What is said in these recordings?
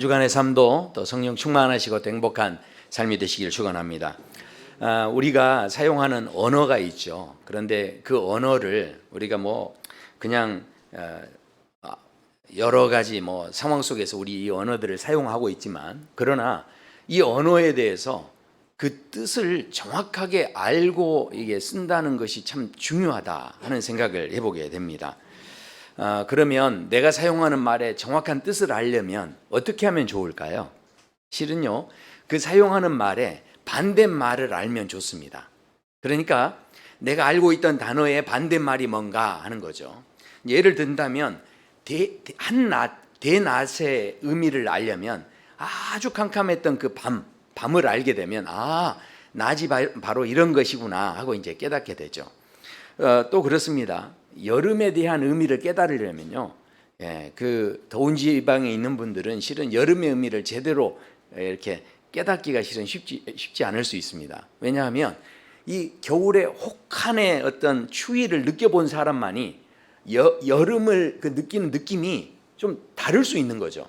주간의 삶도 또 성령 충만하시고 또 행복한 삶이 되시기를 축원합니다. 우리가 사용하는 언어가 있죠. 그런데 그 언어를 우리가 그냥 여러 가지 상황 속에서 우리 이 언어들을 사용하고 있지만, 그러나 이 언어에 대해서 그 뜻을 정확하게 알고 이게 쓴다는 것이 참 중요하다 하는 생각을 해보게 됩니다. 그러면 내가 사용하는 말의 정확한 뜻을 알려면 어떻게 하면 좋을까요? 실은요, 그 사용하는 말의 반대말을 알면 좋습니다. 그러니까 내가 알고 있던 단어의 반대말이 뭔가 하는 거죠. 예를 든다면 대낮의 의미를 알려면 아주 캄캄했던 그 밤을 알게 되면 낮이 바로 이런 것이구나 하고 이제 깨닫게 되죠. 또 그렇습니다. 여름에 대한 의미를 깨달으려면요, 그 더운 지방에 있는 분들은 실은 여름의 의미를 제대로 이렇게 깨닫기가 실은 쉽지 않을 수 있습니다. 왜냐하면 이 겨울의 혹한의 어떤 추위를 느껴본 사람만이 여름을 느끼는 느낌이 좀 다를 수 있는 거죠.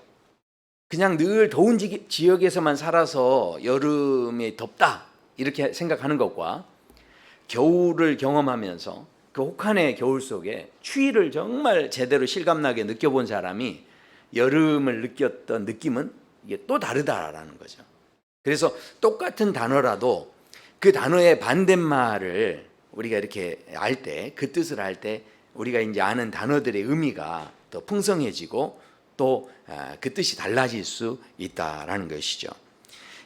그냥 늘 더운 지역에서만 살아서 여름이 덥다 이렇게 생각하는 것과 겨울을 경험하면서 그 혹한의 겨울 속에 추위를 정말 제대로 실감나게 느껴본 사람이 여름을 느꼈던 느낌은 이게 또 다르다라는 거죠. 그래서 똑같은 단어라도 그 단어의 반대말을 우리가 이렇게 알 때, 그 뜻을 알 때 우리가 이제 아는 단어들의 의미가 더 풍성해지고 또 그 뜻이 달라질 수 있다라는 것이죠.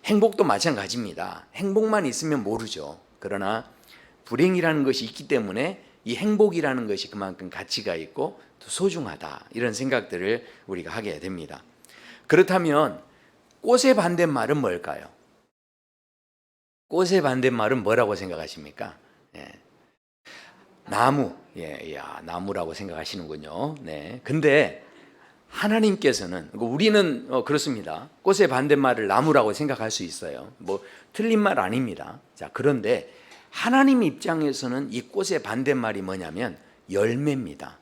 행복도 마찬가지입니다. 행복만 있으면 모르죠. 그러나 불행이라는 것이 있기 때문에 이 행복이라는 것이 그만큼 가치가 있고 또 소중하다, 이런 생각들을 우리가 하게 됩니다. 그렇다면 꽃의 반대말은 뭘까요? 꽃의 반대말은 뭐라고 생각하십니까? 나무. 나무라고 생각하시는군요. 네. 근데 하나님께서는, 우리는 그렇습니다. 꽃의 반대말을 나무라고 생각할 수 있어요. 틀린 말 아닙니다. 자, 그런데 하나님 입장에서는 이 꽃의 반대말이 뭐냐면 열매입니다.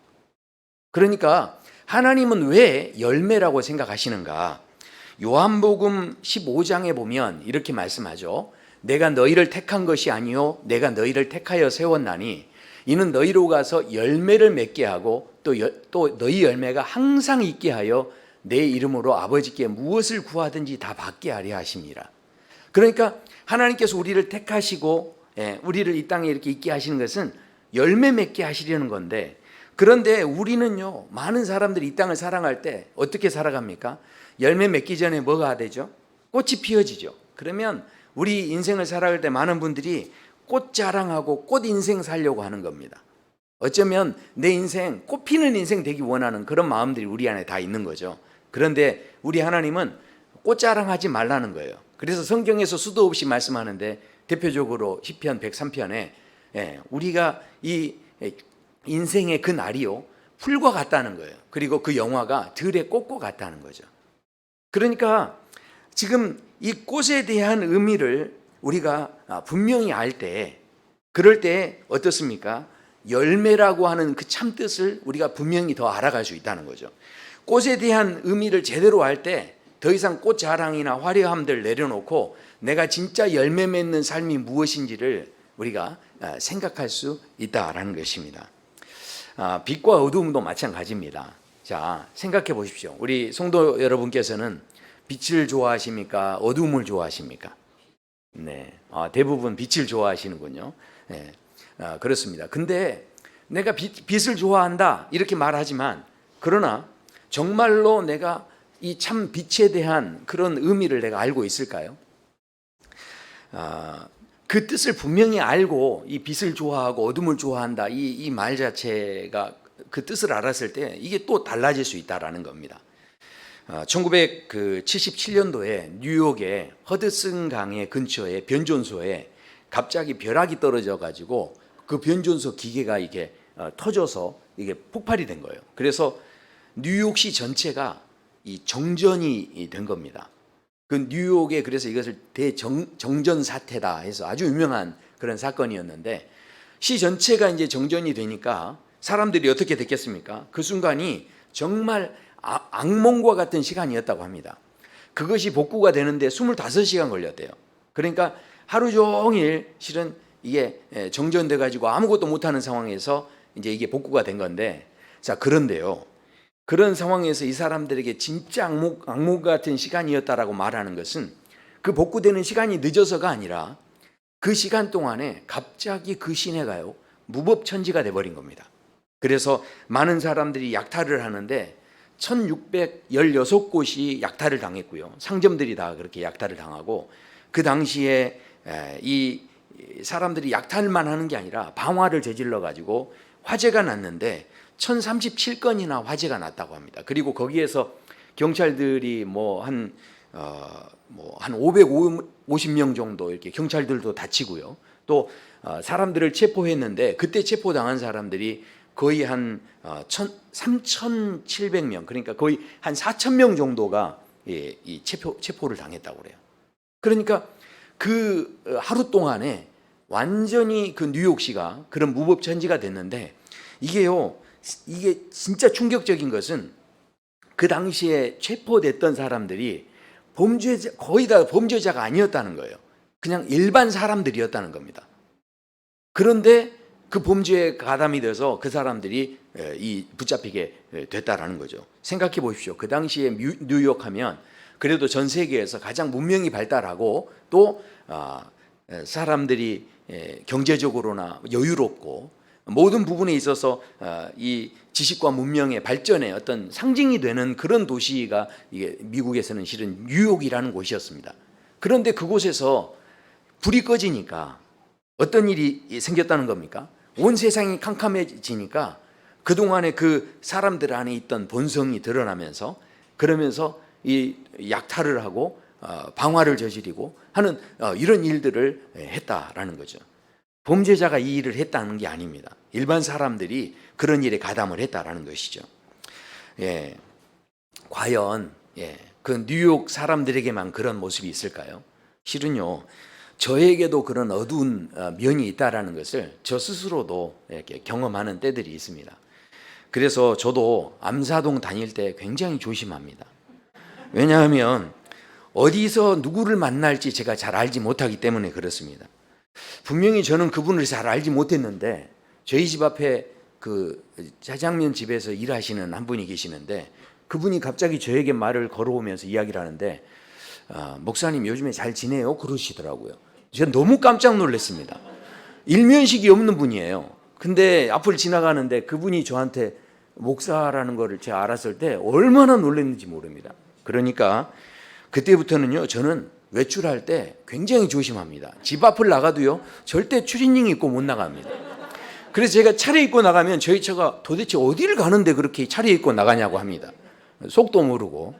그러니까 하나님은 왜 열매라고 생각하시는가? 요한복음 15장에 보면 이렇게 말씀하죠. 내가 너희를 택한 것이 아니요 내가 너희를 택하여 세웠나니 이는 너희로 가서 열매를 맺게 하고 또 너희 열매가 항상 있게 하여 내 이름으로 아버지께 무엇을 구하든지 다 받게 하려 하심이라. 그러니까 하나님께서 우리를 택하시고 우리를 이 땅에 이렇게 있게 하시는 것은 열매 맺게 하시려는 건데, 그런데 우리는요, 많은 사람들이 이 땅을 살아갈 때 어떻게 살아갑니까? 열매 맺기 전에 뭐가 되죠? 꽃이 피어지죠. 그러면 우리 인생을 살아갈 때 많은 분들이 꽃 자랑하고 꽃 인생 살려고 하는 겁니다. 어쩌면 내 인생, 꽃 피는 인생 되기 원하는 그런 마음들이 우리 안에 다 있는 거죠. 그런데 우리 하나님은 꽃 자랑하지 말라는 거예요. 그래서 성경에서 수도 없이 말씀하는데, 대표적으로 시편 103편에 우리가 이 인생의 그 날이요, 풀과 같다는 거예요. 그리고 그 영화가 들의 꽃과 같다는 거죠. 그러니까 지금 이 꽃에 대한 의미를 우리가 분명히 알 때, 그럴 때 어떻습니까? 열매라고 하는 그 참 뜻을 우리가 분명히 더 알아갈 수 있다는 거죠. 꽃에 대한 의미를 제대로 알 때 더 이상 꽃 자랑이나 화려함들 내려놓고 내가 진짜 열매 맺는 삶이 무엇인지를 우리가 생각할 수 있다라는 것입니다. 빛과 어두움도 마찬가지입니다. 자, 생각해 보십시오. 우리 성도 여러분께서는 빛을 좋아하십니까? 어두움을 좋아하십니까? 네, 대부분 빛을 좋아하시는군요. 네, 그렇습니다. 근데 내가 빛을 좋아한다 이렇게 말하지만, 그러나 정말로 내가 이 참 빛에 대한 그런 의미를 내가 알고 있을까요? 그 뜻을 분명히 알고 이 빛을 좋아하고 어둠을 좋아한다, 이 말 자체가 그 뜻을 알았을 때 이게 또 달라질 수 있다라는 겁니다. 1977년도에 뉴욕의 허드슨 강의 근처에 변전소에 갑자기 벼락이 떨어져 가지고 그 변전소 기계가 이게 터져서 이게 폭발이 된 거예요. 그래서 뉴욕시 전체가 이 정전이 된 겁니다. 그 뉴욕에 그래서 이것을 대정전 사태다 해서 아주 유명한 그런 사건이었는데, 시 전체가 이제 정전이 되니까 사람들이 어떻게 됐겠습니까? 그 순간이 정말 악몽과 같은 시간이었다고 합니다. 그것이 복구가 되는데 25시간 걸렸대요. 그러니까 하루 종일 실은 이게 정전돼 가지고 아무것도 못하는 상황에서 이제 이게 복구가 된 건데, 자, 그런데요, 그런 상황에서 이 사람들에게 진짜 악몽 같은 시간이었다라고 말하는 것은 그 복구되는 시간이 늦어서가 아니라 그 시간 동안에 갑자기 그 시내가요 무법천지가 돼버린 겁니다. 그래서 많은 사람들이 약탈을 하는데 1616곳이 약탈을 당했고요. 상점들이 다 그렇게 약탈을 당하고, 그 당시에 이 사람들이 약탈만 하는 게 아니라 방화를 저질러 가지고 화재가 났는데 1037건이나 화재가 났다고 합니다. 그리고 거기에서 경찰들이 한 550명 정도 이렇게 경찰들도 다치고요. 또 사람들을 체포했는데 그때 체포당한 사람들이 거의 한 3,700명, 그러니까 거의 한 4,000명 정도가 이 체포를 당했다고 그래요. 그러니까 그 하루 동안에 완전히 그 뉴욕시가 그런 무법천지가 됐는데, 이게 진짜 충격적인 것은 그 당시에 체포됐던 사람들이 거의 다 범죄자가 아니었다는 거예요. 그냥 일반 사람들이었다는 겁니다. 그런데 그 범죄에 가담이 돼서 그 사람들이 붙잡히게 됐다라는 거죠. 생각해 보십시오. 그 당시에 뉴욕 하면 그래도 전 세계에서 가장 문명이 발달하고 또 사람들이 경제적으로나 여유롭고 모든 부분에 있어서 이 지식과 문명의 발전의 어떤 상징이 되는 그런 도시가 이게 미국에서는 실은 뉴욕이라는 곳이었습니다. 그런데 그곳에서 불이 꺼지니까 어떤 일이 생겼다는 겁니까? 온 세상이 캄캄해지니까 그동안에 그 사람들 안에 있던 본성이 드러나면서, 그러면서 이 약탈을 하고 방화를 저지르고 하는 이런 일들을 했다라는 거죠. 범죄자가 이 일을 했다는 게 아닙니다. 일반 사람들이 그런 일에 가담을 했다라는 것이죠. 과연 그 뉴욕 사람들에게만 그런 모습이 있을까요? 실은요, 저에게도 그런 어두운 면이 있다라는 것을 저 스스로도 이렇게 경험하는 때들이 있습니다. 그래서 저도 암사동 다닐 때 굉장히 조심합니다. 왜냐하면 어디서 누구를 만날지 제가 잘 알지 못하기 때문에 그렇습니다. 분명히 저는 그분을 잘 알지 못했는데 저희 집 앞에 그 짜장면 집에서 일하시는 한 분이 계시는데, 그분이 갑자기 저에게 말을 걸어오면서 이야기를 하는데 목사님 요즘에 잘 지내요? 그러시더라고요. 제가 너무 깜짝 놀랐습니다. 일면식이 없는 분이에요. 근데 앞을 지나가는데 그분이 저한테 목사라는 거를 제가 알았을 때 얼마나 놀랐는지 모릅니다. 그러니까 그때부터는요, 저는 외출할 때 굉장히 조심합니다. 집 앞을 나가도요, 절대 추리닝 입고 못 나갑니다. 그래서 제가 차려입고 나가면 저희 처가 도대체 어디를 가는데 그렇게 차려입고 나가냐고 합니다. 속도 모르고.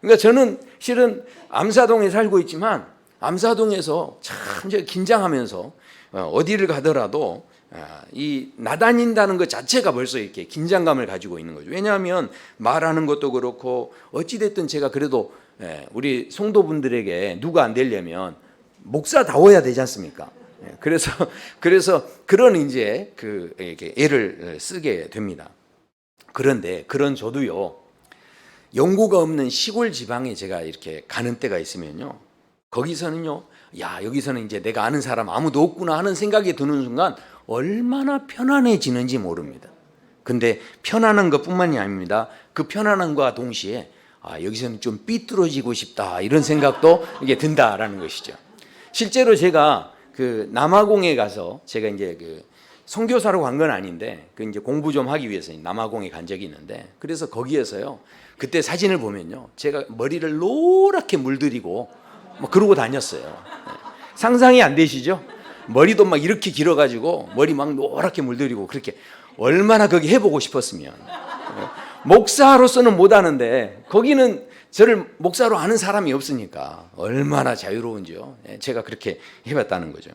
그러니까 저는 실은 암사동에 살고 있지만 암사동에서 참 제가 긴장하면서 어디를 가더라도 이 나다닌다는 것 자체가 벌써 이렇게 긴장감을 가지고 있는 거죠. 왜냐하면 말하는 것도 그렇고 어찌됐든 제가 그래도 우리 성도분들에게 누가 안 되려면 목사다워야 되지 않습니까? 그래서 그런 이제 이렇게 애를 쓰게 됩니다. 그런데 그런 저도요, 연고가 없는 시골 지방에 제가 이렇게 가는 때가 있으면요, 거기서는요, 야, 여기서는 이제 내가 아는 사람 아무도 없구나 하는 생각이 드는 순간 얼마나 편안해지는지 모릅니다. 근데 편안한 것뿐만이 아닙니다. 그 편안함과 동시에 여기서는 좀 삐뚤어지고 싶다 이런 생각도 이게 든다라는 것이죠. 실제로 제가 그 남아공에 가서 제가 이제 그 선교사로 간 건 아닌데 그 이제 공부 좀 하기 위해서 남아공에 간 적이 있는데, 그래서 거기에서요, 그때 사진을 보면요, 제가 머리를 노랗게 물들이고 뭐 그러고 다녔어요. 상상이 안 되시죠? 머리도 막 이렇게 길어가지고 머리 막 노랗게 물들이고, 그렇게 얼마나 거기 해보고 싶었으면. 목사로서는 못하는데 거기는 저를 목사로 아는 사람이 없으니까 얼마나 자유로운지요. 제가 그렇게 해봤다는 거죠.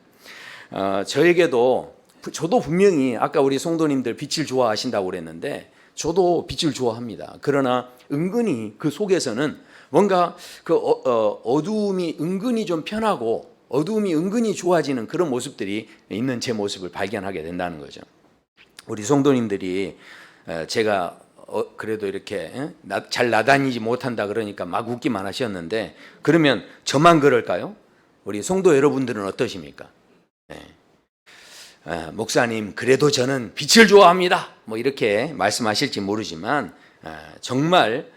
저도 분명히 아까 우리 성도님들 빛을 좋아하신다고 그랬는데 저도 빛을 좋아합니다. 그러나 은근히 그 속에서는 뭔가 그 어두움이 은근히 좀 편하고 어두움이 은근히 좋아지는 그런 모습들이 있는 제 모습을 발견하게 된다는 거죠. 우리 성도님들이 제가 그래도 이렇게 잘 나다니지 못한다 그러니까 막 웃기만 하셨는데, 그러면 저만 그럴까요? 우리 성도 여러분들은 어떠십니까? 목사님 그래도 저는 빛을 좋아합니다 뭐 이렇게 말씀하실지 모르지만, 정말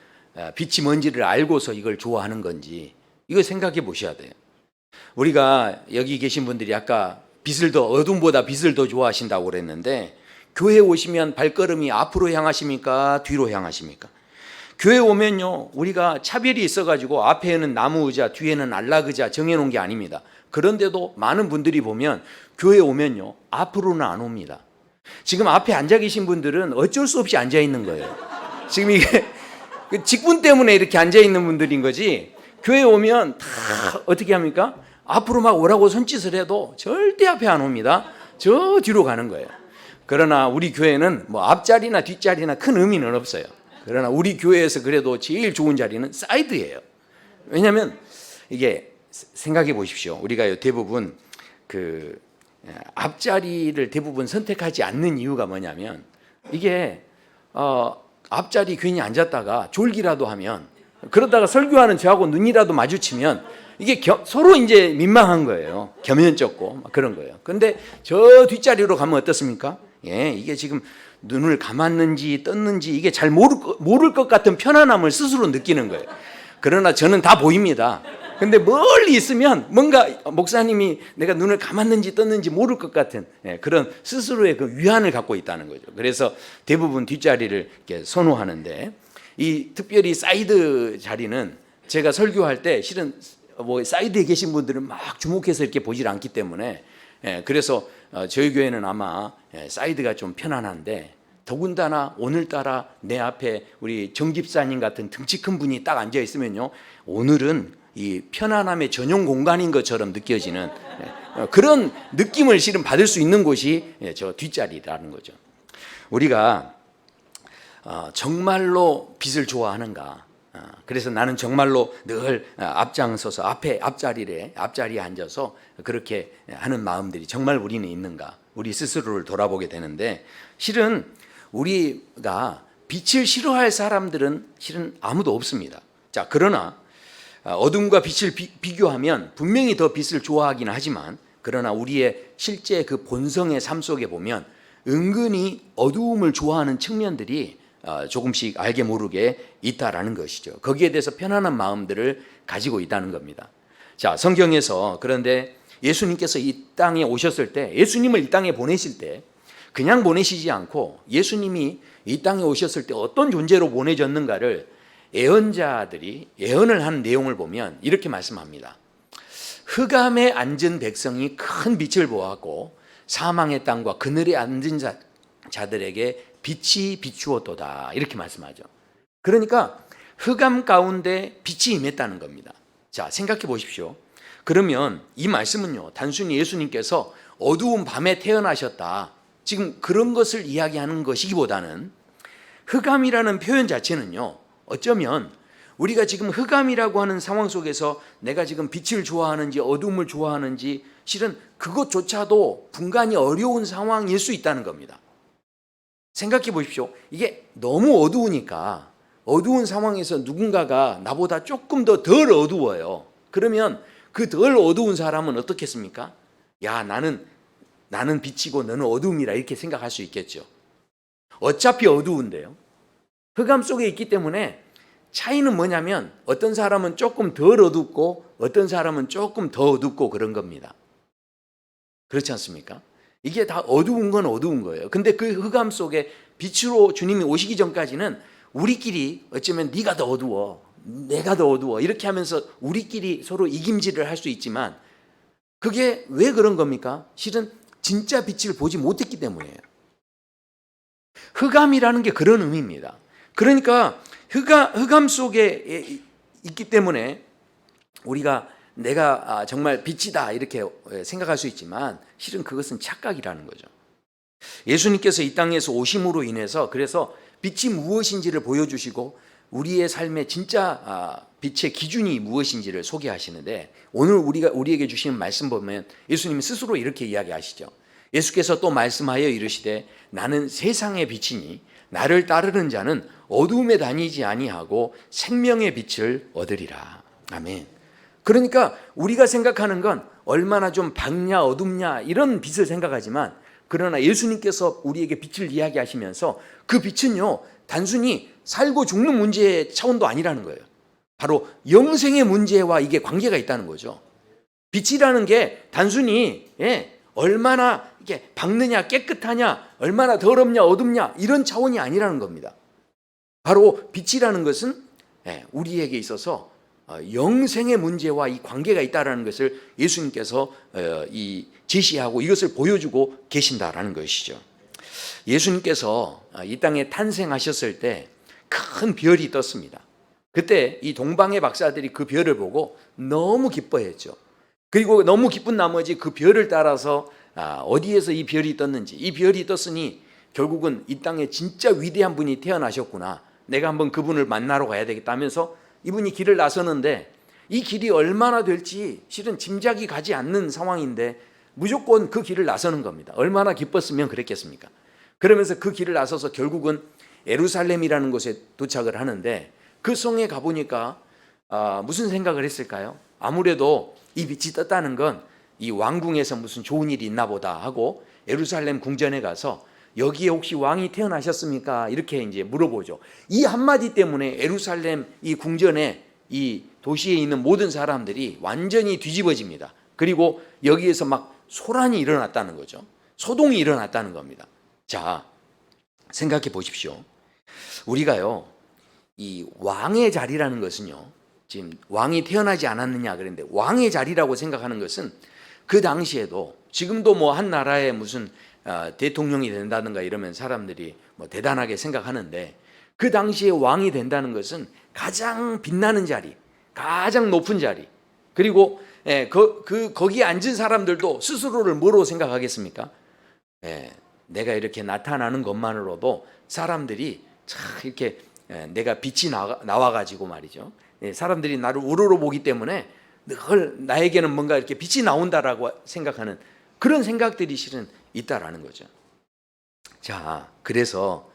빛이 뭔지를 알고서 이걸 좋아하는 건지 이거 생각해 보셔야 돼요. 우리가 여기 계신 분들이 아까 어둠보다 빛을 더 좋아하신다고 그랬는데, 교회 오시면 발걸음이 앞으로 향하십니까? 뒤로 향하십니까? 교회 오면요, 우리가 차별이 있어가지고 앞에는 나무 의자, 뒤에는 안락 의자 정해놓은 게 아닙니다. 그런데도 많은 분들이 보면 교회 오면요, 앞으로는 안 옵니다. 지금 앞에 앉아 계신 분들은 어쩔 수 없이 앉아 있는 거예요. 지금 이게 직분 때문에 이렇게 앉아 있는 분들인 거지, 교회 오면 다 어떻게 합니까? 앞으로 막 오라고 손짓을 해도 절대 앞에 안 옵니다. 저 뒤로 가는 거예요. 그러나 우리 교회는 뭐 앞자리나 뒷자리나 큰 의미는 없어요. 그러나 우리 교회에서 그래도 제일 좋은 자리는 사이드예요. 왜냐하면 이게 생각해 보십시오. 우리가 대부분 그 앞자리를 대부분 선택하지 않는 이유가 뭐냐면, 이게 앞자리 괜히 앉았다가 졸기라도 하면, 그러다가 설교하는 저하고 눈이라도 마주치면 이게 서로 이제 민망한 거예요. 겸연쩍고 그런 거예요. 근데 저 뒷자리로 가면 어떻습니까? 이게 지금 눈을 감았는지 떴는지 이게 잘 모를 것 같은 편안함을 스스로 느끼는 거예요. 그러나 저는 다 보입니다. 근데 멀리 있으면 뭔가 목사님이 내가 눈을 감았는지 떴는지 모를 것 같은 그런 스스로의 그 위안을 갖고 있다는 거죠. 그래서 대부분 뒷자리를 이렇게 선호하는데, 이 특별히 사이드 자리는 제가 설교할 때 실은 뭐 사이드에 계신 분들은 막 주목해서 이렇게 보질 않기 때문에, 그래서 저희 교회는 아마 사이드가 좀 편안한데, 더군다나 오늘따라 내 앞에 우리 정 집사님 같은 등치 큰 분이 딱 앉아 있으면요, 오늘은 이 편안함의 전용 공간인 것처럼 느껴지는 그런 느낌을 실은 받을 수 있는 곳이 저 뒷자리라는 거죠. 우리가 정말로 빛을 좋아하는가? 그래서 나는 정말로 늘 앞장서서 앞자리에 앉아서 그렇게 하는 마음들이 정말 우리는 있는가? 우리 스스로를 돌아보게 되는데, 실은 우리가 빛을 싫어할 사람들은 실은 아무도 없습니다. 자, 그러나 어둠과 빛을 비교하면 분명히 더 빛을 좋아하긴 하지만, 그러나 우리의 실제 그 본성의 삶 속에 보면 은근히 어두움을 좋아하는 측면들이 조금씩 알게 모르게 있다라는 것이죠. 거기에 대해서 편안한 마음들을 가지고 있다는 겁니다. 자, 성경에서 그런데 예수님께서 이 땅에 오셨을 때, 예수님을 이 땅에 보내실 때 그냥 보내시지 않고 예수님이 이 땅에 오셨을 때 어떤 존재로 보내졌는가를 예언자들이 예언을 한 내용을 보면 이렇게 말씀합니다. 흑암에 앉은 백성이 큰 빛을 보았고 사망의 땅과 그늘에 앉은 자들에게 빛이 비추었도다, 이렇게 말씀하죠. 그러니까 흑암 가운데 빛이 임했다는 겁니다. 자, 생각해 보십시오. 그러면 이 말씀은요, 단순히 예수님께서 어두운 밤에 태어나셨다, 지금 그런 것을 이야기하는 것이기보다는, 흑암이라는 표현 자체는요, 어쩌면 우리가 지금 흑암이라고 하는 상황 속에서 내가 지금 빛을 좋아하는지 어둠을 좋아하는지 실은 그것조차도 분간이 어려운 상황일 수 있다는 겁니다. 생각해 보십시오. 이게 너무 어두우니까, 어두운 상황에서 누군가가 나보다 조금 더 덜 어두워요. 그러면 그 덜 어두운 사람은 어떻겠습니까? 야, 나는 빛이고 너는 어두움이라, 이렇게 생각할 수 있겠죠. 어차피 어두운데요. 흑암 속에 있기 때문에 차이는 뭐냐면, 어떤 사람은 조금 덜 어둡고 어떤 사람은 조금 더 어둡고 그런 겁니다. 그렇지 않습니까? 이게 다 어두운 건 어두운 거예요. 근데 그 흑암 속에 빛으로 주님이 오시기 전까지는 우리끼리 어쩌면 네가 더 어두워, 내가 더 어두워, 이렇게 하면서 우리끼리 서로 이김질을 할 수 있지만, 그게 왜 그런 겁니까? 실은 진짜 빛을 보지 못했기 때문이에요. 흑암이라는 게 그런 의미입니다. 그러니까 흑암 속에 있기 때문에 우리가 내가 정말 빛이다 이렇게 생각할 수 있지만, 실은 그것은 착각이라는 거죠. 예수님께서 이 땅에서 오심으로 인해서 그래서 빛이 무엇인지를 보여주시고 우리의 삶의 진짜 빛의 기준이 무엇인지를 소개하시는데, 오늘 우리에게 주시는 말씀 보면 예수님이 스스로 이렇게 이야기하시죠. 예수께서 또 말씀하여 이르시되 나는 세상의 빛이니 나를 따르는 자는 어두움에 다니지 아니하고 생명의 빛을 얻으리라. 아멘. 그러니까 우리가 생각하는 건 얼마나 좀 밝냐 어둡냐 이런 빛을 생각하지만, 그러나 예수님께서 우리에게 빛을 이야기하시면서 그 빛은요, 단순히 살고 죽는 문제의 차원도 아니라는 거예요. 바로 영생의 문제와 이게 관계가 있다는 거죠. 빛이라는 게 단순히 얼마나 이게 밝느냐 깨끗하냐, 얼마나 더럽냐 어둡냐 이런 차원이 아니라는 겁니다. 바로 빛이라는 것은 우리에게 있어서 영생의 문제와 이 관계가 있다는 것을 예수님께서 제시하고 이것을 보여주고 계신다라는 것이죠. 예수님께서 이 땅에 탄생하셨을 때 큰 별이 떴습니다. 그때 이 동방의 박사들이 그 별을 보고 너무 기뻐했죠. 그리고 너무 기쁜 나머지 그 별을 따라서 어디에서 이 별이 떴는지, 이 별이 떴으니 결국은 이 땅에 진짜 위대한 분이 태어나셨구나, 내가 한번 그분을 만나러 가야 되겠다 하면서 이분이 길을 나서는데, 이 길이 얼마나 될지 실은 짐작이 가지 않는 상황인데 무조건 그 길을 나서는 겁니다. 얼마나 기뻤으면 그랬겠습니까? 그러면서 그 길을 나서서 결국은 예루살렘이라는 곳에 도착을 하는데, 그 성에 가보니까 무슨 생각을 했을까요? 아무래도 이 빛이 떴다는 건 이 왕궁에서 무슨 좋은 일이 있나 보다 하고 예루살렘 궁전에 가서 여기에 혹시 왕이 태어나셨습니까? 이렇게 이제 물어보죠. 이 한마디 때문에 예루살렘 이 궁전에 이 도시에 있는 모든 사람들이 완전히 뒤집어집니다. 그리고 여기에서 막 소란이 일어났다는 거죠. 소동이 일어났다는 겁니다. 자, 생각해 보십시오. 우리가요, 이 왕의 자리라는 것은요, 지금 왕이 태어나지 않았느냐 그랬는데, 왕의 자리라고 생각하는 것은 그 당시에도, 지금도 뭐 한 나라의 무슨 대통령이 된다든가 이러면 사람들이 뭐 대단하게 생각하는데, 그 당시에 왕이 된다는 것은 가장 빛나는 자리, 가장 높은 자리, 그리고 거기에 앉은 사람들도 스스로를 뭐로 생각하겠습니까? 내가 이렇게 나타나는 것만으로도 사람들이 참 이렇게 내가 빛이 나와가지고 말이죠, 사람들이 나를 우러러 보기 때문에 늘 나에게는 뭔가 이렇게 빛이 나온다라고 생각하는 그런 생각들이 실은 있다라는 거죠. 자, 그래서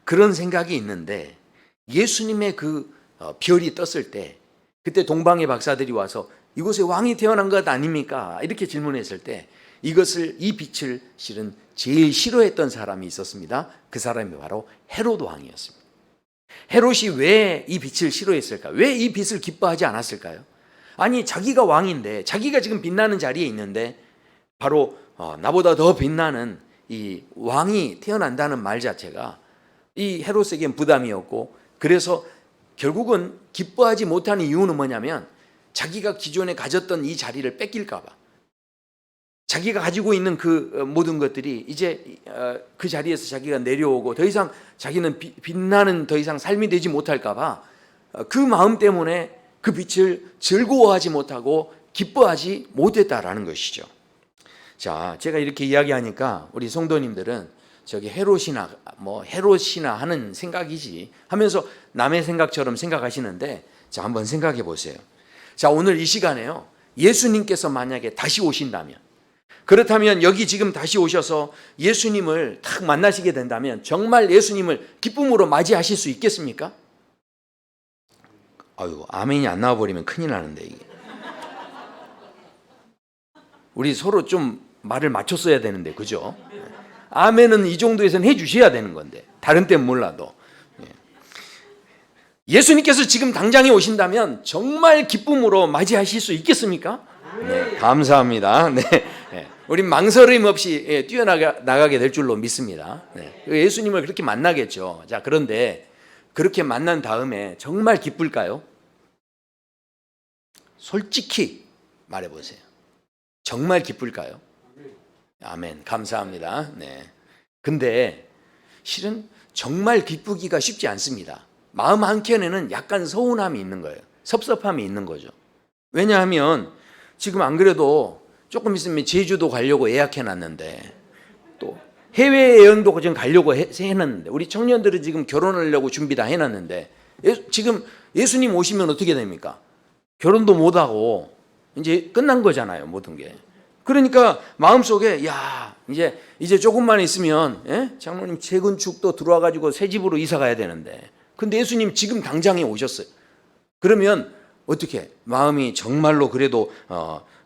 그런 생각이 있는데 예수님의 그 별이 떴을 때, 그때 동방의 박사들이 와서 이곳에 왕이 태어난 것 아닙니까? 이렇게 질문했을 때 이 빛을 실은 제일 싫어했던 사람이 있었습니다. 그 사람이 바로 헤롯 왕이었습니다. 헤롯이 왜 이 빛을 싫어했을까? 왜 이 빛을 기뻐하지 않았을까요? 아니, 자기가 왕인데, 자기가 지금 빛나는 자리에 있는데 바로 나보다 더 빛나는 이 왕이 태어난다는 말 자체가 이 헤롯에겐 부담이었고, 그래서 결국은 기뻐하지 못하는 이유는 뭐냐면 자기가 기존에 가졌던 이 자리를 뺏길까 봐, 자기가 가지고 있는 그 모든 것들이 이제 그 자리에서 자기가 내려오고 더 이상 자기는 빛나는 더 이상 삶이 되지 못할까 봐, 그 마음 때문에 그 빛을 즐거워하지 못하고 기뻐하지 못했다라는 것이죠. 자, 제가 이렇게 이야기하니까 우리 성도님들은 저기 헤롯이나 하는 생각이지 하면서 남의 생각처럼 생각하시는데, 자, 한번 생각해 보세요. 자, 오늘 이 시간에요, 예수님께서 만약에 다시 오신다면, 그렇다면 여기 지금 다시 오셔서 예수님을 딱 만나시게 된다면 정말 예수님을 기쁨으로 맞이하실 수 있겠습니까? 아유, 아멘이 안 나와버리면 큰일 나는데 이게. 우리 서로 좀 말을 맞췄어야 되는데, 그죠? 아멘은 이 정도에서는 해주셔야 되는 건데, 다른 때는 몰라도. 예수님께서 지금 당장에 오신다면 정말 기쁨으로 맞이하실 수 있겠습니까? 네, 감사합니다. 네, 우린 망설임 없이 뛰어나가게 될 줄로 믿습니다. 네, 예수님을 그렇게 만나겠죠. 자, 그런데 그렇게 만난 다음에 정말 기쁠까요? 솔직히 말해보세요. 정말 기쁠까요? 아멘. 감사합니다. 네. 근데 실은 정말 기쁘기가 쉽지 않습니다. 마음 한켠에는 약간 서운함이 있는 거예요. 섭섭함이 있는 거죠. 왜냐하면 지금 안 그래도 조금 있으면 제주도 가려고 예약해놨는데, 또 해외여행도 지금 가려고 해놨는데, 우리 청년들은 지금 결혼하려고 준비 다 해놨는데, 지금 예수님 오시면 어떻게 됩니까? 결혼도 못하고 이제 끝난 거잖아요, 모든 게. 그러니까 마음속에 야 이제 조금만 있으면 장로님 재건축도 들어와 가지고 새 집으로 이사 가야 되는데 근데 예수님 지금 당장에 오셨어요. 그러면 어떻게 마음이 정말로 그래도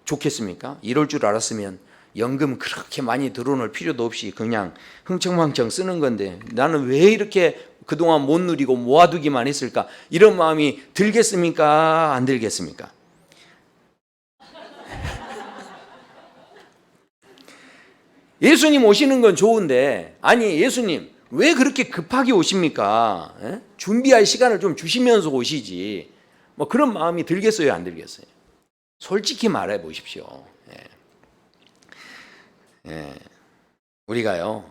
좋겠습니까? 이럴 줄 알았으면 연금 그렇게 많이 들어놓을 필요도 없이 그냥 흥청망청 쓰는 건데 나는 왜 이렇게 그동안 못 누리고 모아두기만 했을까? 이런 마음이 들겠습니까? 안 들겠습니까? 예수님 오시는 건 좋은데 아니 예수님 왜 그렇게 급하게 오십니까? 준비할 시간을 좀 주시면서 오시지. 뭐 그런 마음이 들겠어요? 안 들겠어요? 솔직히 말해 보십시오. 우리가요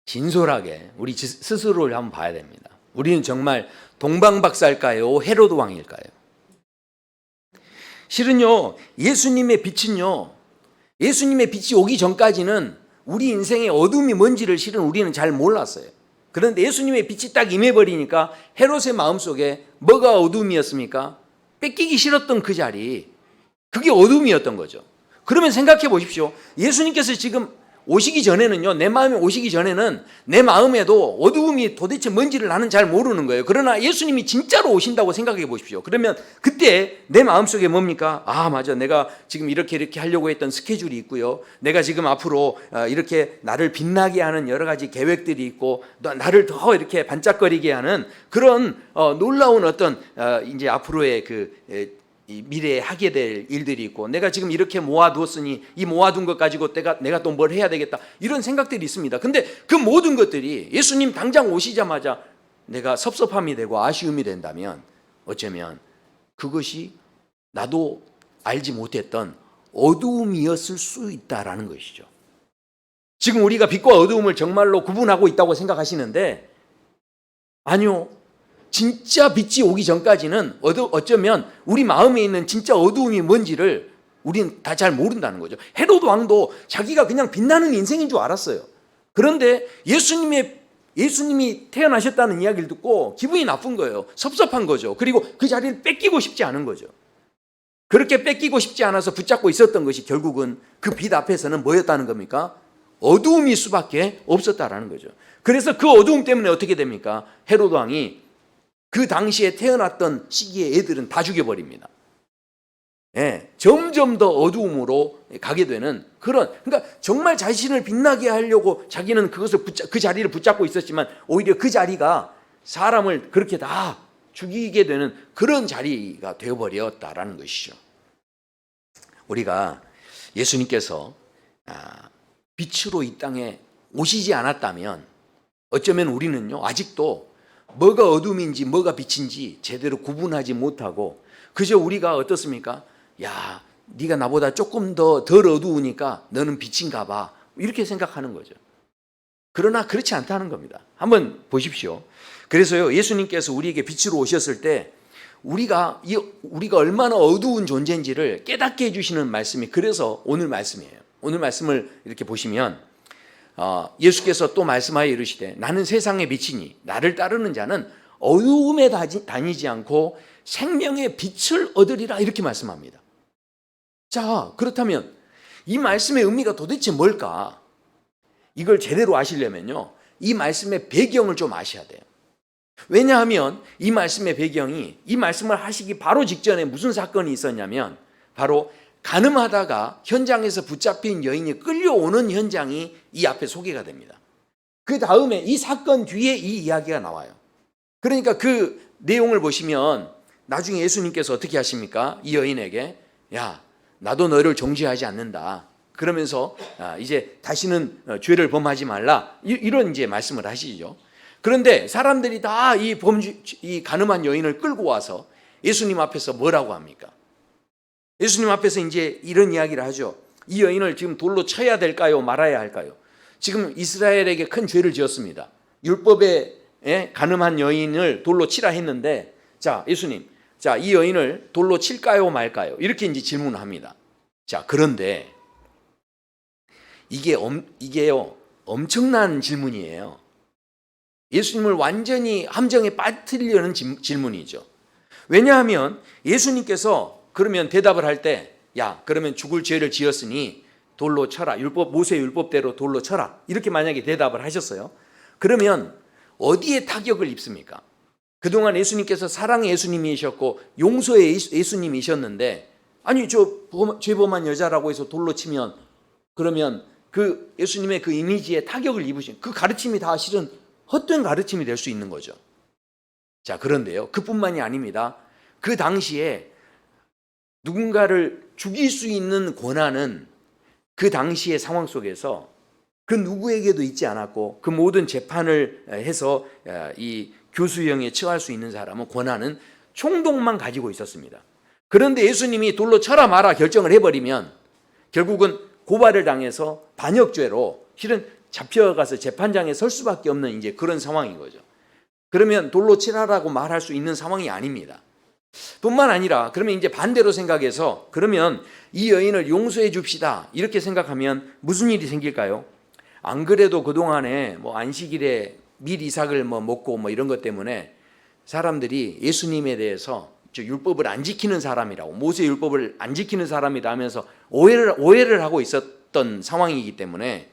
진솔하게 우리 스스로를 한번 봐야 됩니다. 우리는 정말 동방박사일까요? 헤로드 왕일까요? 실은요 예수님의 빛은요 예수님의 빛이 오기 전까지는 우리 인생의 어둠이 뭔지를 실은 우리는 잘 몰랐어요. 그런데 예수님의 빛이 딱 임해버리니까 헤롯의 마음속에 뭐가 어둠이었습니까? 뺏기기 싫었던 그 자리, 그게 어둠이었던 거죠. 그러면 생각해 보십시오. 예수님께서 지금 오시기 전에는요, 내 마음에 오시기 전에는 내 마음에도 어두움이 도대체 뭔지를 나는 잘 모르는 거예요. 그러나 예수님이 진짜로 오신다고 생각해 보십시오. 그러면 그때 내 마음속에 뭡니까? 아, 맞아. 내가 지금 이렇게 하려고 했던 스케줄이 있고요. 내가 지금 앞으로 이렇게 나를 빛나게 하는 여러 가지 계획들이 있고, 나를 더 이렇게 반짝거리게 하는 그런 놀라운 어떤 이제 앞으로의 이 미래에 하게 될 일들이 있고 내가 지금 이렇게 모아두었으니 이 모아둔 것 가지고 내가 또 뭘 해야 되겠다 이런 생각들이 있습니다. 근데 그 모든 것들이 예수님 당장 오시자마자 내가 섭섭함이 되고 아쉬움이 된다면 어쩌면 그것이 나도 알지 못했던 어두움이었을 수 있다라는 것이죠. 지금 우리가 빛과 어두움을 정말로 구분하고 있다고 생각하시는데 아니요. 진짜 빛이 오기 전까지는 어쩌면 우리 마음에 있는 진짜 어두움이 뭔지를 우리는 다 잘 모른다는 거죠. 헤로드 왕도 자기가 그냥 빛나는 인생인 줄 알았어요. 그런데 예수님이 태어나셨다는 이야기를 듣고 기분이 나쁜 거예요. 섭섭한 거죠. 그리고 그 자리를 뺏기고 싶지 않은 거죠. 그렇게 뺏기고 싶지 않아서 붙잡고 있었던 것이 결국은 그 빛 앞에서는 뭐였다는 겁니까? 어두움일 수밖에 없었다라는 거죠. 그래서 그 어두움 때문에 어떻게 됩니까? 헤로드 왕이 그 당시에 태어났던 시기의 애들은 다 죽여버립니다. 점점 더 어두움으로 가게 되는 그러니까 정말 자신을 빛나게 하려고 자기는 그 자리를 붙잡고 있었지만 오히려 그 자리가 사람을 그렇게 다 죽이게 되는 그런 자리가 되어버렸다라는 것이죠. 우리가 예수님께서 빛으로 이 땅에 오시지 않았다면 어쩌면 우리는요 아직도 뭐가 어둠인지 뭐가 빛인지 제대로 구분하지 못하고 그저 우리가 어떻습니까? 야, 네가 나보다 조금 더 덜 어두우니까 너는 빛인가 봐. 이렇게 생각하는 거죠. 그러나 그렇지 않다는 겁니다. 한번 보십시오. 그래서요 예수님께서 우리에게 빛으로 오셨을 때 우리가 얼마나 어두운 존재인지를 깨닫게 해주시는 말씀이 그래서 오늘 말씀이에요. 오늘 말씀을 이렇게 보시면 예수께서 또 말씀하여 이르시되 나는 세상의 빛이니 나를 따르는 자는 어두움에 다니지 않고 생명의 빛을 얻으리라 이렇게 말씀합니다. 자, 그렇다면 이 말씀의 의미가 도대체 뭘까? 이걸 제대로 아시려면요 이 말씀의 배경을 좀 아셔야 돼요. 왜냐하면 이 말씀의 배경이 이 말씀을 하시기 바로 직전에 무슨 사건이 있었냐면 바로 간음하다가 현장에서 붙잡힌 여인이 끌려오는 현장이 이 앞에 소개가 됩니다. 그 다음에 이 사건 뒤에 이 이야기가 나와요. 그러니까 그 내용을 보시면 나중에 예수님께서 어떻게 하십니까? 이 여인에게 야, 나도 너를 정죄하지 않는다. 그러면서 이제 다시는 죄를 범하지 말라. 이런 이제 말씀을 하시죠. 그런데 사람들이 다 이 간음한 여인을 끌고 와서 예수님 앞에서 뭐라고 합니까? 예수님 앞에서 이제 이런 이야기를 하죠. 이 여인을 지금 돌로 쳐야 될까요? 말아야 할까요? 지금 이스라엘에게 큰 죄를 지었습니다. 율법에 간음한 여인을 돌로 치라 했는데 자, 예수님, 자, 이 여인을 돌로 칠까요? 말까요? 이렇게 이제 질문을 합니다. 자, 그런데 이게요 엄청난 질문이에요. 예수님을 완전히 함정에 빠뜨리려는 질문이죠. 왜냐하면 예수님께서 그러면 대답을 할 때 야, 그러면 죽을 죄를 지었으니 돌로 쳐라. 모세 율법대로 돌로 쳐라. 이렇게 만약에 대답을 하셨어요. 그러면 어디에 타격을 입습니까? 그동안 예수님께서 사랑의 예수님이셨고 용서의 예수님이셨는데, 아니 저 죄범한 여자라고 해서 돌로 치면, 그러면 그 예수님의 그 이미지에 타격을 입으신 그 가르침이 다 실은 헛된 가르침이 될 수 있는 거죠. 자, 그런데요, 그뿐만이 아닙니다. 그 당시에 누군가를 죽일 수 있는 권한은 그 당시의 상황 속에서 그 누구에게도 있지 않았고, 그 모든 재판을 해서 이 교수형에 처할 수 있는 사람은 권한은 총독만 가지고 있었습니다. 그런데 예수님이 돌로 쳐라 마라 결정을 해버리면 결국은 고발을 당해서 반역죄로 실은 잡혀가서 재판장에 설 수밖에 없는 이제 그런 상황인 거죠. 그러면 돌로 치라라고 말할 수 있는 상황이 아닙니다. 뿐만 아니라 그러면 이제 반대로 생각해서 그러면 이 여인을 용서해 줍시다 이렇게 생각하면 무슨 일이 생길까요? 안 그래도 그동안에 뭐 안식일에 밀 이삭을 먹고 이런 것 때문에 사람들이 예수님에 대해서 율법을 안 지키는 사람이라고, 모세 율법을 안 지키는 사람이다 하면서 오해를 하고 있었던 상황이기 때문에,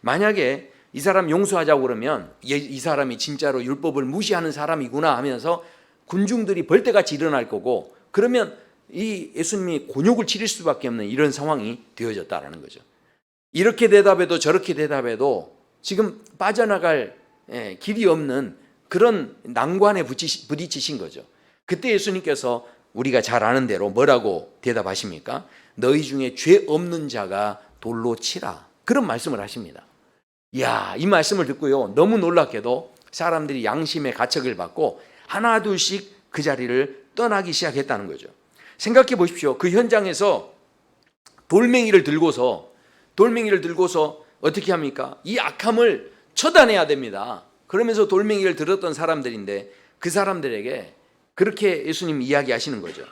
만약에 이 사람 용서하자고 그러면 이 사람이 진짜로 율법을 무시하는 사람이구나 하면서 군중들이 벌떼같이 일어날 거고, 그러면 이 예수님이 곤욕을 치를 수밖에 없는 이런 상황이 되어졌다라는 거죠. 이렇게 대답해도 저렇게 대답해도 지금 빠져나갈 길이 없는 그런 난관에 부딪히신 거죠. 그때 예수님께서 우리가 잘 아는 대로 뭐라고 대답하십니까? 너희 중에 죄 없는 자가 돌로 치라. 그런 말씀을 하십니다. 이야, 이 말씀을 듣고요, 너무 놀랍게도 사람들이 양심의 가책을 받고 하나 둘씩 그 자리를 떠나기 시작했다는 거죠. 생각해 보십시오. 그 현장에서 돌멩이를 들고서 어떻게 합니까? 이 악함을 처단해야 됩니다. 그러면서 돌멩이를 들었던 사람들인데 그 사람들에게 그렇게 예수님 이야기하시는 거죠.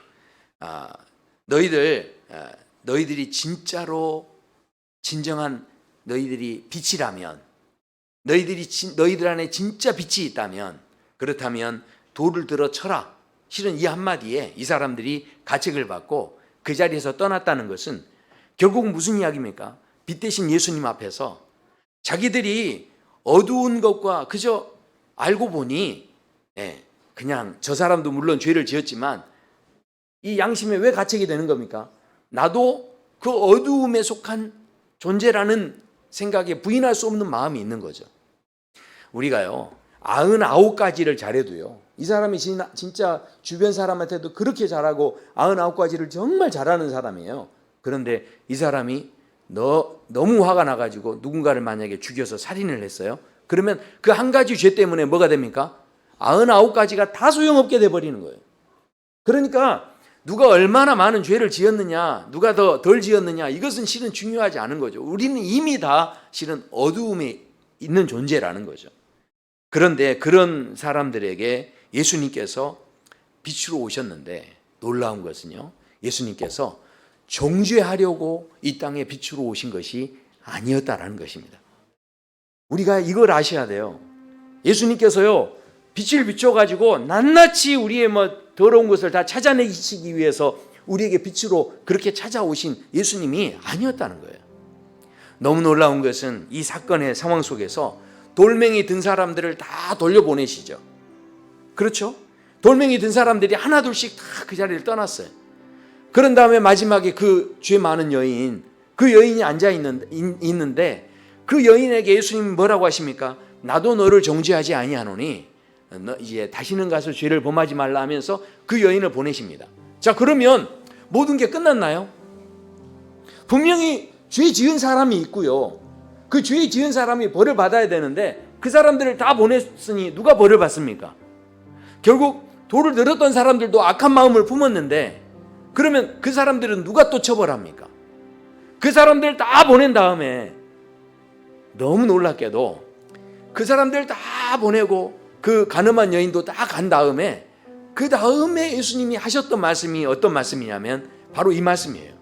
너희들이 진짜로 진정한 너희들이 빛이라면, 너희들 안에 진짜 빛이 있다면, 그렇다면 돌을 들어 쳐라. 실은 이 한마디에 이 사람들이 가책을 받고 그 자리에서 떠났다는 것은 결국 무슨 이야기입니까? 빛 대신 예수님 앞에서 자기들이 어두운 것과 그저 알고 보니 그냥 저 사람도 물론 죄를 지었지만 이 양심에 왜 가책이 되는 겁니까? 나도 그 어두움에 속한 존재라는 생각에 부인할 수 없는 마음이 있는 거죠. 우리가요 99가지를 잘해도요, 이 사람이 진짜 주변 사람한테도 그렇게 잘하고 99가지를 정말 잘하는 사람이에요. 그런데 이 사람이 너무 화가 나가지고 누군가를 만약에 죽여서 살인을 했어요. 그러면 그 한 가지 죄 때문에 뭐가 됩니까? 99가지가 다 소용없게 돼버리는 거예요. 그러니까 누가 얼마나 많은 죄를 지었느냐, 누가 더 덜 지었느냐, 이것은 실은 중요하지 않은 거죠. 우리는 이미 다 실은 어두움에 있는 존재라는 거죠. 그런데 그런 사람들에게 예수님께서 빛으로 오셨는데 놀라운 것은요, 예수님께서 정죄하려고 이 땅에 빛으로 오신 것이 아니었다라는 것입니다. 우리가 이걸 아셔야 돼요. 예수님께서요 빛을 비춰가지고 낱낱이 우리의 더러운 것을 다 찾아내시기 위해서 우리에게 빛으로 그렇게 찾아오신 예수님이 아니었다는 거예요. 너무 놀라운 것은 이 사건의 상황 속에서 돌멩이 든 사람들을 다 돌려보내시죠. 그렇죠? 돌멩이 든 사람들이 하나 둘씩 다 그 자리를 떠났어요. 그런 다음에 마지막에 그 죄 많은 여인, 그 여인이 앉아 있는데 그 여인에게 예수님이 뭐라고 하십니까? 나도 너를 정죄하지 아니하노니 너 이제 다시는 가서 죄를 범하지 말라 하면서 그 여인을 보내십니다. 자, 그러면 모든 게 끝났나요? 분명히 죄 지은 사람이 있고요, 그 죄 지은 사람이 벌을 받아야 되는데 그 사람들을 다 보냈으니 누가 벌을 받습니까? 결국 돌을 들었던 사람들도 악한 마음을 품었는데 그러면 그 사람들은 누가 또 처벌합니까? 그 사람들 다 보낸 다음에 너무 놀랍게도 그 사람들 다 보내고 그 가늠한 여인도 다 간 다음에 그 다음에 예수님이 하셨던 말씀이 어떤 말씀이냐면 바로 이 말씀이에요.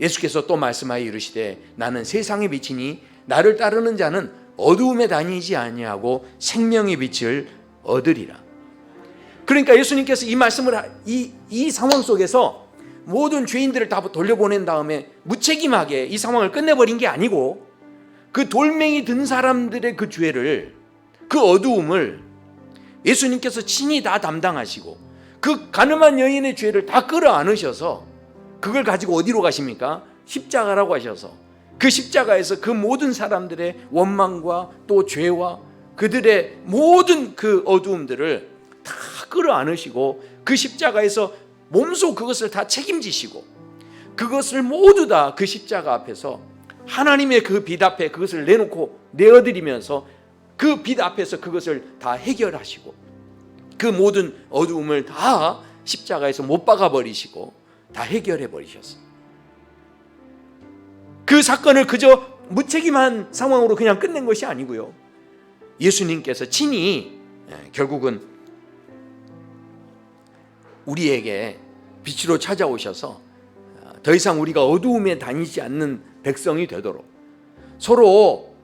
예수께서 또 말씀하여 이르시되 나는 세상의 빛이니 나를 따르는 자는 어두움에 다니지 아니하고 생명의 빛을 얻으리라. 그러니까 예수님께서 이 말씀을 이 상황 속에서 모든 죄인들을 다 돌려보낸 다음에 무책임하게 이 상황을 끝내버린 게 아니고 그 돌멩이 든 사람들의 그 죄를, 그 어두움을 예수님께서 친히 다 담당하시고 그 가늠한 여인의 죄를 다 끌어안으셔서 그걸 가지고 어디로 가십니까? 십자가라고 하셔서 그 십자가에서 그 모든 사람들의 원망과 또 죄와 그들의 모든 그 어두움들을 다 끌어안으시고 그 십자가에서 몸소 그것을 다 책임지시고 그것을 모두 다 그 십자가 앞에서 하나님의 그 빛 앞에 그것을 내어드리면서 그 빛 앞에서 그것을 다 해결하시고 그 모든 어두움을 다 십자가에서 못 박아 버리시고 다 해결해 버리셨어요. 그 사건을 그저 무책임한 상황으로 그냥 끝낸 것이 아니고요, 예수님께서 친히 결국은 우리에게 빛으로 찾아오셔서 더 이상 우리가 어두움에 다니지 않는 백성이 되도록, 서로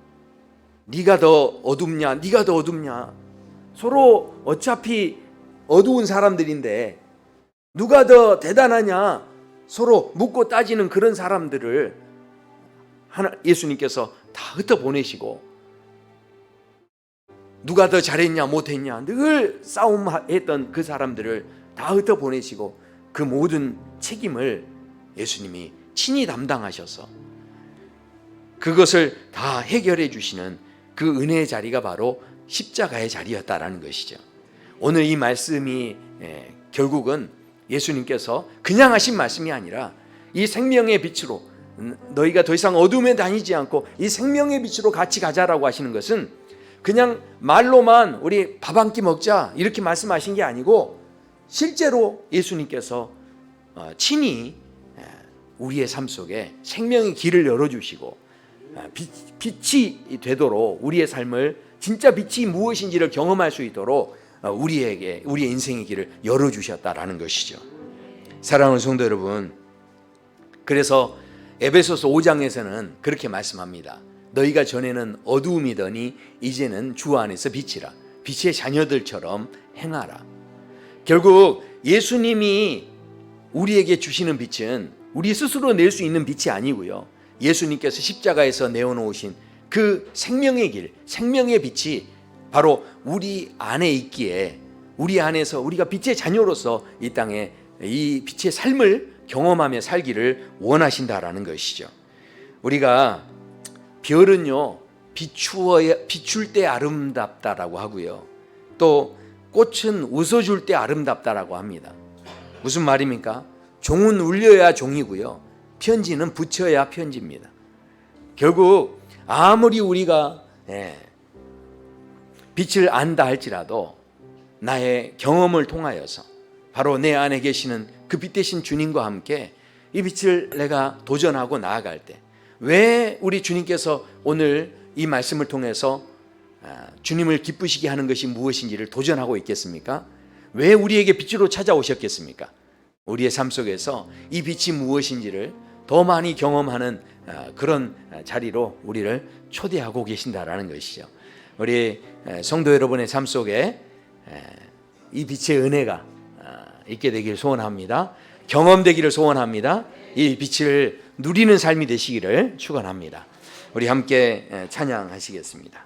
네가 더 어둡냐 네가 더 어둡냐, 서로 어차피 어두운 사람들인데 누가 더 대단하냐 서로 묻고 따지는 그런 사람들을 예수님께서 다 흩어보내시고 누가 더 잘했냐 못했냐 늘 싸움했던 그 사람들을 다 흩어보내시고 그 모든 책임을 예수님이 친히 담당하셔서 그것을 다 해결해 주시는 그 은혜의 자리가 바로 십자가의 자리였다라는 것이죠. 오늘 이 말씀이 결국은 예수님께서 그냥 하신 말씀이 아니라 이 생명의 빛으로 너희가 더 이상 어둠에 다니지 않고 이 생명의 빛으로 같이 가자라고 하시는 것은 그냥 말로만 우리 밥 한 끼 먹자 이렇게 말씀하신 게 아니고 실제로 예수님께서 친히 우리의 삶 속에 생명의 길을 열어주시고 빛이 되도록 우리의 삶을 진짜 빛이 무엇인지를 경험할 수 있도록 우리의 인생의 길을 열어주셨다라는 것이죠. 사랑하는 성도 여러분, 그래서 에베소서 5장에서는 그렇게 말씀합니다. 너희가 전에는 어두움이더니 이제는 주 안에서 빛이라, 빛의 자녀들처럼 행하라. 결국 예수님이 우리에게 주시는 빛은 우리 스스로 낼 수 있는 빛이 아니고요, 예수님께서 십자가에서 내어놓으신 그 생명의 길, 생명의 빛이 바로 우리 안에 있기에 우리 안에서 우리가 빛의 자녀로서 이 땅에 이 빛의 삶을 경험하며 살기를 원하신다라는 것이죠. 우리가 별은요 비출 때 아름답다라고 하고요, 또 꽃은 웃어줄 때 아름답다라고 합니다. 무슨 말입니까? 종은 울려야 종이고요, 편지는 붙여야 편지입니다. 결국 아무리 우리가 빛을 안다 할지라도 나의 경험을 통하여서 바로 내 안에 계시는 그 빛 대신 주님과 함께 이 빛을 내가 도전하고 나아갈 때, 왜 우리 주님께서 오늘 이 말씀을 통해서 주님을 기쁘시게 하는 것이 무엇인지를 도전하고 있겠습니까? 왜 우리에게 빛으로 찾아오셨겠습니까? 우리의 삶 속에서 이 빛이 무엇인지를 더 많이 경험하는 그런 자리로 우리를 초대하고 계신다라는 것이죠. 우리 성도 여러분의 삶 속에 이 빛의 은혜가 있게 되기를 소원합니다. 경험되기를 소원합니다. 이 빛을 누리는 삶이 되시기를 축원합니다. 우리 함께 찬양하시겠습니다.